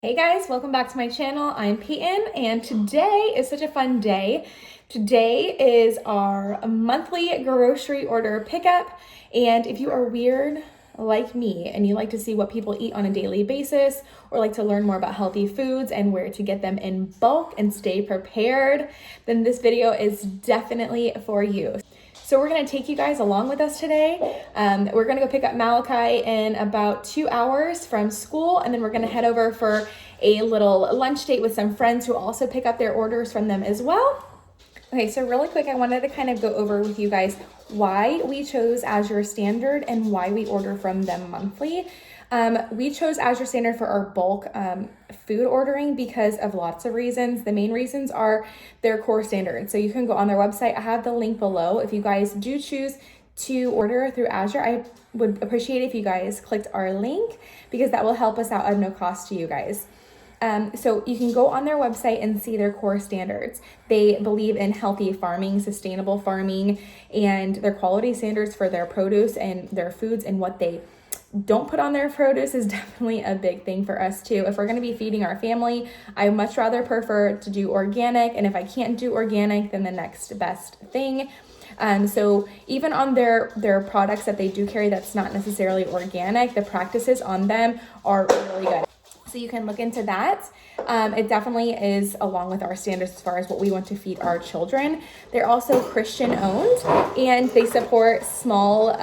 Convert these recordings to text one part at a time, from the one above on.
Hey guys, welcome back to my channel. I'm Peyton and today is such a fun day. Today is our monthly grocery order pickup, and if you are weird like me and you like to see what people eat on a daily basis or like to learn more about healthy foods and where to get them in bulk and stay prepared, then this video is definitely for you. So we're gonna take you guys along with us today. We're gonna go pick up Malachi in about 2 hours from school, and then we're gonna head over for a little lunch date with some friends who also pick up their orders from them as well. Okay, so really quick, I wanted to kind of go over with you guys why we chose Azure Standard and why we order from them monthly. We chose Azure Standard for our bulk food ordering because of lots of reasons. The main reasons are their core standards. So you can go on their website. I have the link below. If you guys do choose to order through Azure, I would appreciate it if you guys clicked our link because that will help us out at no cost to you guys. So you can go on their website and see their core standards. They believe in healthy farming, sustainable farming, and their quality standards for their produce and their foods, and what they don't put on their produce is definitely a big thing for us too. If we're going to be feeding our family, I much rather prefer to do organic, and if I can't do organic, then the next best thing. So even on their products that they do carry that's not necessarily organic, the practices on them are really good. So you can look into that. It definitely is along with our standards as far as what we want to feed our children. They're also Christian owned, and they support small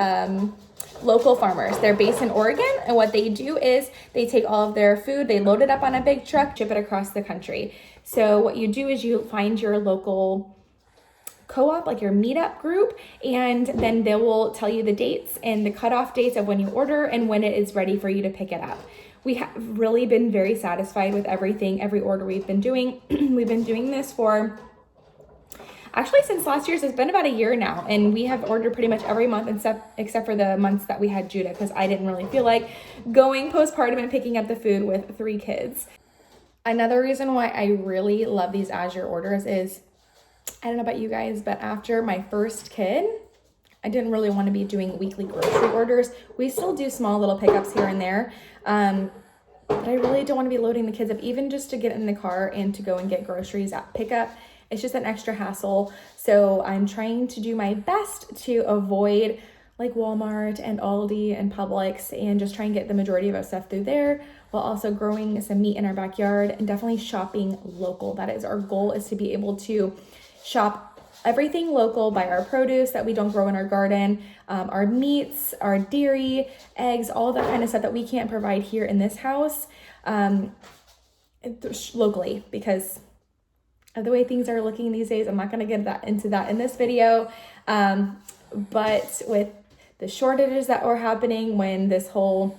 local farmers. They're based in Oregon, and what they do is they take all of their food, they load it up on a big truck, ship it across the country. So what you do is you find your local co-op, like your meetup group, and then they will tell you the dates and the cutoff dates of when you order and when it is ready for you to pick it up. We have really been very satisfied with every order we've been doing. We've been doing this for actually since last year, so it's been about a year now, and we have ordered pretty much every month except for the months that we had Judah, because I didn't really feel like going postpartum and picking up the food with 3 kids. Another reason why I really love these Azure orders is, I don't know about you guys, but after my first kid, I didn't really want to be doing weekly grocery orders. We still do small little pickups here and there, but I really don't want to be loading the kids up, even just to get in the car and to go and get groceries at pickup. It's just an extra hassle. So I'm trying to do my best to avoid like Walmart and Aldi and Publix, and just try and get the majority of our stuff through there, while also growing some meat in our backyard and definitely shopping local. That is our goal, is to be able to shop everything local, buy our produce that we don't grow in our garden, our meats, our dairy, eggs, all that kind of stuff that we can't provide here in this house locally, because of the way things are looking these days. I'm not going to get into that in this video, but with the shortages that were happening when this whole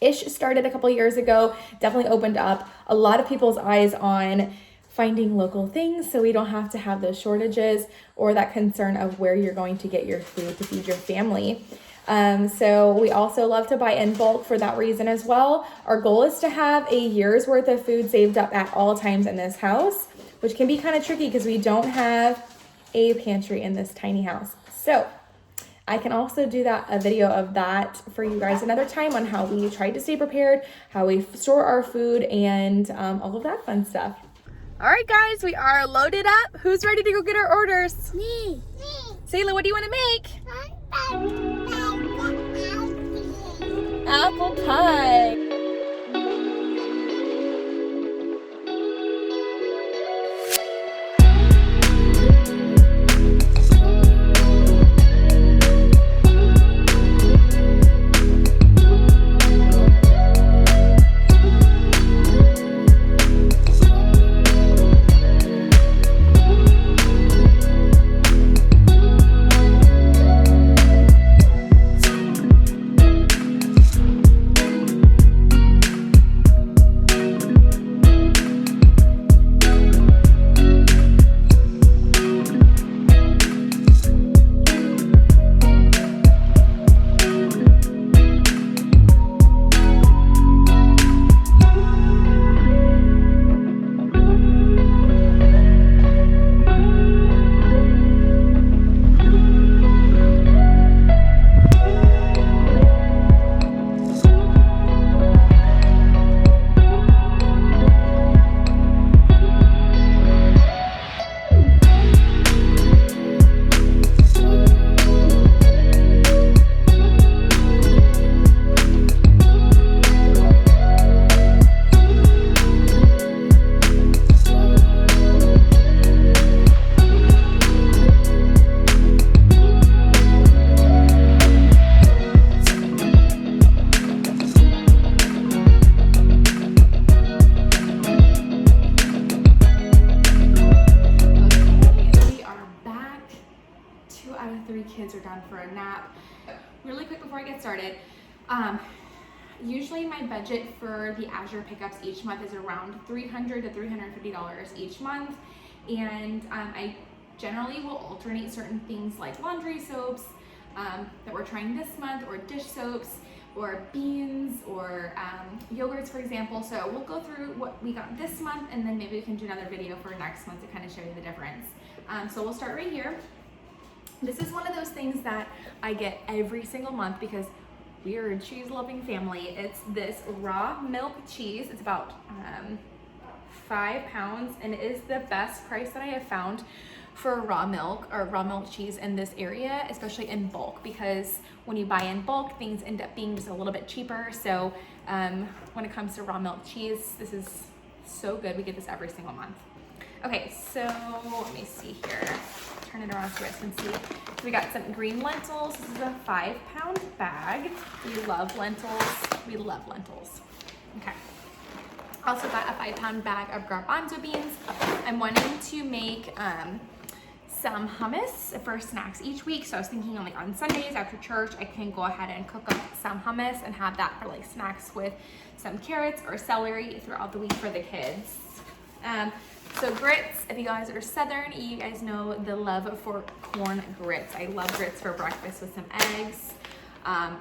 ish started a couple years ago, definitely opened up a lot of people's eyes on finding local things, so we don't have to have those shortages or that concern of where you're going to get your food to feed your family. So we also love to buy in bulk for that reason as well. Our goal is to have a year's worth of food saved up at all times in this house, which can be kind of tricky because we don't have a pantry in this tiny house. So I can also do a video of that for you guys another time, on how we try to stay prepared, how we store our food, and all of that fun stuff. All right, guys, we are loaded up. Who's ready to go get our orders? Me. Sayla, what do you want to make? Apple pie. down for a nap. Really quick before I get started, usually my budget for the Azure pickups each month is around $300 to $350 each month, and I generally will alternate certain things like laundry soaps that we're trying this month, or dish soaps, or beans, or yogurts, for example. So we'll go through what we got this month, and then maybe we can do another video for next month to kind of show you the difference. So we'll start right here. This is one of those things that I get every single month because we're a cheese-loving family. It's this raw milk cheese. It's about 5 pounds, and it is the best price that I have found for raw milk or raw milk cheese in this area, especially in bulk, because when you buy in bulk, things end up being just a little bit cheaper. So when it comes to raw milk cheese, this is so good. We get this every single month. Okay, so let me see here. Turn it around so you guys can see. So we got some green lentils. This is a 5-pound bag. We love lentils. We love lentils. Okay. Also got a 5-pound bag of garbanzo beans. I'm wanting to make some hummus for snacks each week. So I was thinking on Sundays after church, I can go ahead and cook up some hummus and have that for like snacks with some carrots or celery throughout the week for the kids. So grits, if you guys are Southern, you guys know the love for corn grits. I love grits for breakfast with some eggs,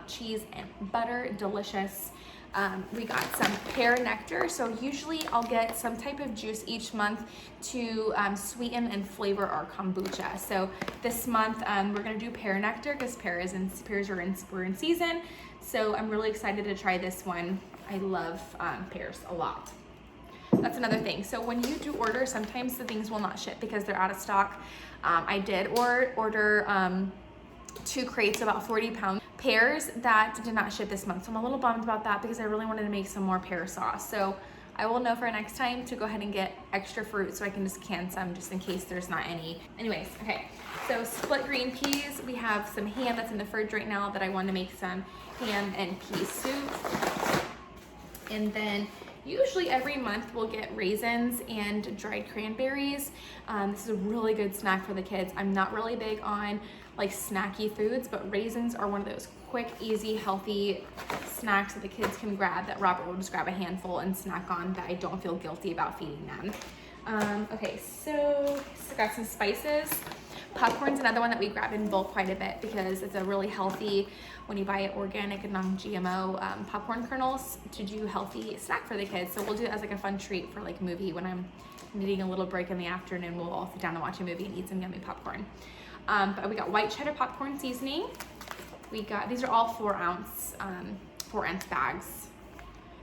cheese and butter, delicious. We got some pear nectar. So usually I'll get some type of juice each month to sweeten and flavor our kombucha. So this month we're gonna do pear nectar because pears are in season. So I'm really excited to try this one. I love pears a lot. That's another thing. So when you do order, sometimes the things will not ship because they're out of stock. I did order 2 crates, about 40 pounds pears that did not ship this month. So I'm a little bummed about that because I really wanted to make some more pear sauce. So I will know for next time to go ahead and get extra fruit so I can just can some just in case there's not any. Anyways, okay. So split green peas. We have some ham that's in the fridge right now that I want to make some ham and pea soup. And then usually every month we'll get raisins and dried cranberries. This is a really good snack for the kids. I'm not really big on like snacky foods, but raisins are one of those quick, easy, healthy snacks that the kids can grab, that Robert will just grab a handful and snack on, that I don't feel guilty about feeding them. Okay, so got some spices. Popcorn's another one that we grab in bulk quite a bit because it's a really healthy, when you buy it organic and non-GMO popcorn kernels, to do healthy snack for the kids. So we'll do it as like a fun treat for like a movie when I'm needing a little break in the afternoon. We'll all sit down and watch a movie and eat some yummy popcorn. But we got white cheddar popcorn seasoning. We got, these are all 4-ounce bags.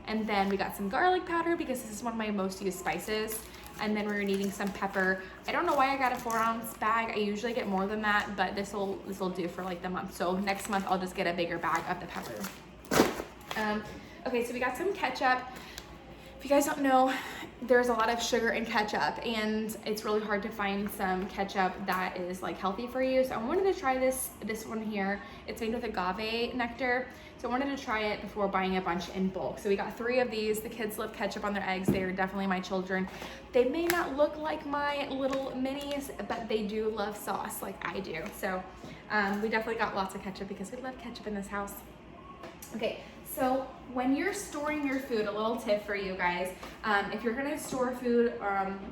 And then we got some garlic powder because this is one of my most used spices. And then we're needing some pepper. I don't know why I got a 4-ounce bag. I usually get more than that, but this will do for like the month. So next month I'll just get a bigger bag of the pepper. Okay, so we got some ketchup. If you guys don't know, there's a lot of sugar in ketchup, and it's really hard to find some ketchup that is like healthy for you. So I wanted to try this one here. It's made with agave nectar. So I wanted to try it before buying a bunch in bulk. So we got 3 of these. The kids love ketchup on their eggs. They are definitely my children. They may not look like my little minis, but they do love sauce like I do. So we definitely got lots of ketchup because we love ketchup in this house. Okay, so when you're storing your food, a little tip for you guys, if you're gonna store food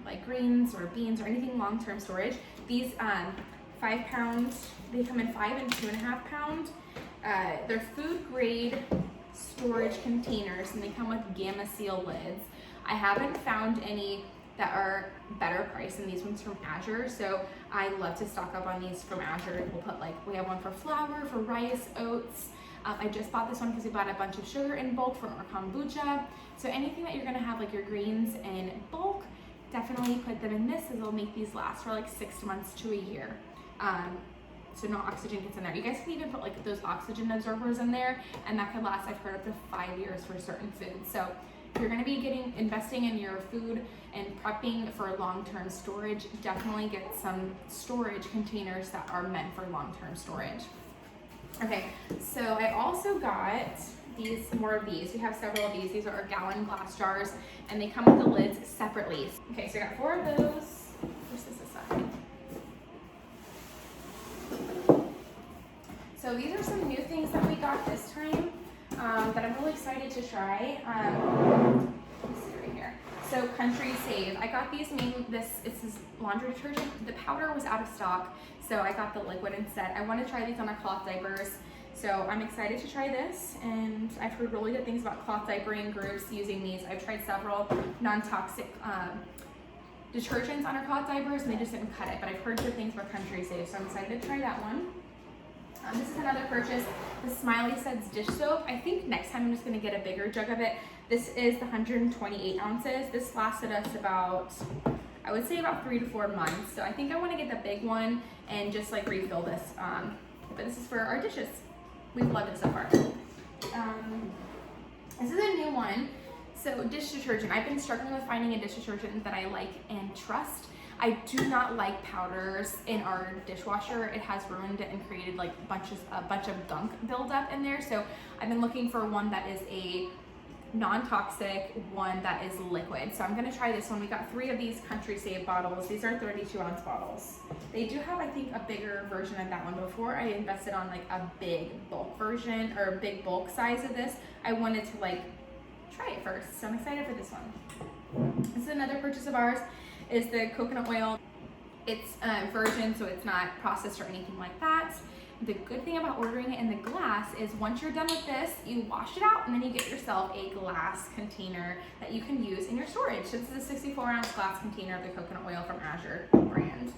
like greens or beans or anything long-term storage, these 5 pounds, they come in 5 and 2.5 pound. They're food grade storage containers, and they come with Gamma Seal lids. I haven't found any that are better priced than these ones from Azure, so I love to stock up on these from Azure. We'll put we have one for flour, for rice, oats. I just bought this one because we bought a bunch of sugar in bulk for our kombucha. So anything that you're gonna have like your greens in bulk, definitely put them in this, as it'll make these last for like 6 months to a year. So no oxygen gets in there. You guys can even put like those oxygen absorbers in there, and that could last, I've heard, up to 5 years for certain foods. So if you're gonna be investing in your food and prepping for long-term storage, definitely get some storage containers that are meant for long-term storage. Okay, so I also got more of these. We have several of these. These are our gallon glass jars, and they come with the lids separately. Okay, so I got 4 of those. Where's this aside? So these are some new things that we got this time that I'm really excited to try. Let me see right here. So Country Save. I got these it's this laundry detergent. The powder was out of stock, so I got the liquid instead. I want to try these on our cloth diapers. So I'm excited to try this, and I've heard really good things about cloth diapering groups using these. I've tried several non-toxic detergents on our cloth diapers, and they just didn't cut it, but I've heard good things about Country Save, so I'm excited to try that one. This is another purchase, the Smiley Suds dish soap. I think next time I'm just gonna get a bigger jug of it. This is the 128 ounces. This lasted us about, I would say about 3 to 4 months. So I think I wanna get the big one and just like refill this. But this is for our dishes. We've loved it so far. This is a new one. So dish detergent. I've been struggling with finding a dish detergent that I like and trust. I do not like powders in our dishwasher. It has ruined it and created like a bunch of gunk buildup in there. So I've been looking for one that is a non-toxic, one that is liquid. So I'm gonna try this one. We got 3 of these Country Save bottles. These are 32-ounce bottles. They do have, I think, a bigger version of that one. Before I invested on like a big bulk version or a big bulk size of this, I wanted to like try it first. So I'm excited for this one. This is another purchase of ours, is the coconut oil. It's virgin, so it's not processed or anything like that. The good thing about ordering it in the glass is once you're done with this, you wash it out and then you get yourself a glass container that you can use in your storage. So this is a 64-ounce glass container of the coconut oil from Azure brand.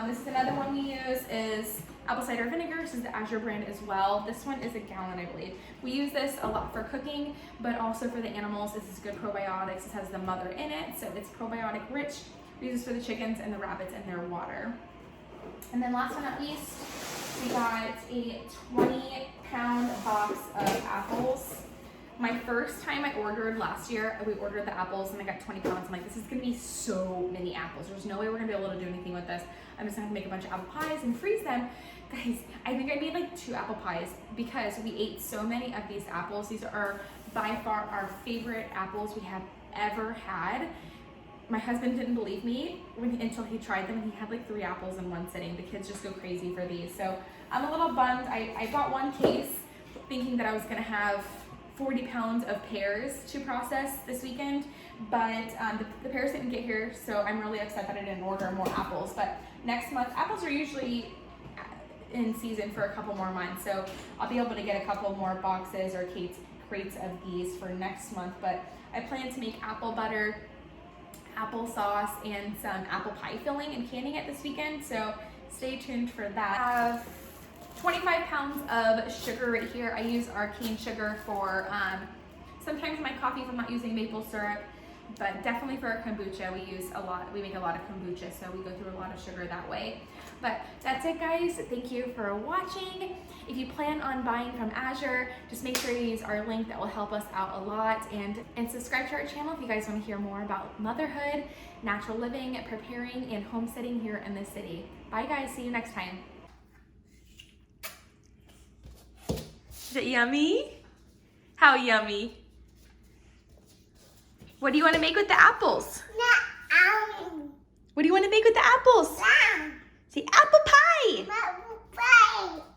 This is another one we use, is apple cider vinegar. This is the Azure brand as well. This one is a gallon, I believe. We use this a lot for cooking, but also for the animals. This is good probiotics. This has the mother in it, so it's probiotic rich. We use this for the chickens and the rabbits in their water. And then last but not least, we got a 20-pound box of apples. My first time I ordered last year, we ordered the apples and I got 20 pounds. I'm like, this is gonna be so many apples. There's no way we're gonna be able to do anything with this. I'm just gonna make a bunch of apple pies and freeze them. Guys, I think I made like 2 apple pies because we ate so many of these apples. These are by far our favorite apples we have ever had. My husband didn't believe me until he tried them, and he had like 3 apples in one sitting. The kids just go crazy for these. So I'm a little bummed. I bought 1 case thinking that I was gonna have 40 pounds of pears to process this weekend, but the pears didn't get here, so I'm really upset that I didn't order more apples. But next month, apples are usually in season for a couple more months, so I'll be able to get a couple more boxes or crates of these for next month. But I plan to make apple butter, applesauce, and some apple pie filling and canning it this weekend, so stay tuned for that. I have 25 pounds of sugar right here. I use our cane sugar for sometimes my coffee if I'm not using maple syrup, but definitely for our kombucha we make a lot of kombucha, so we go through a lot of sugar that way. But that's it, guys. Thank you for watching. If you plan on buying from Azure, just make sure you use our link. That will help us out a lot, and subscribe to our channel if you guys want to hear more about motherhood, natural living, preparing, and homesteading here in the city. Bye guys, see you next time. Is it yummy? How yummy? What do you want to make with the apples? What do you want to make with the apples?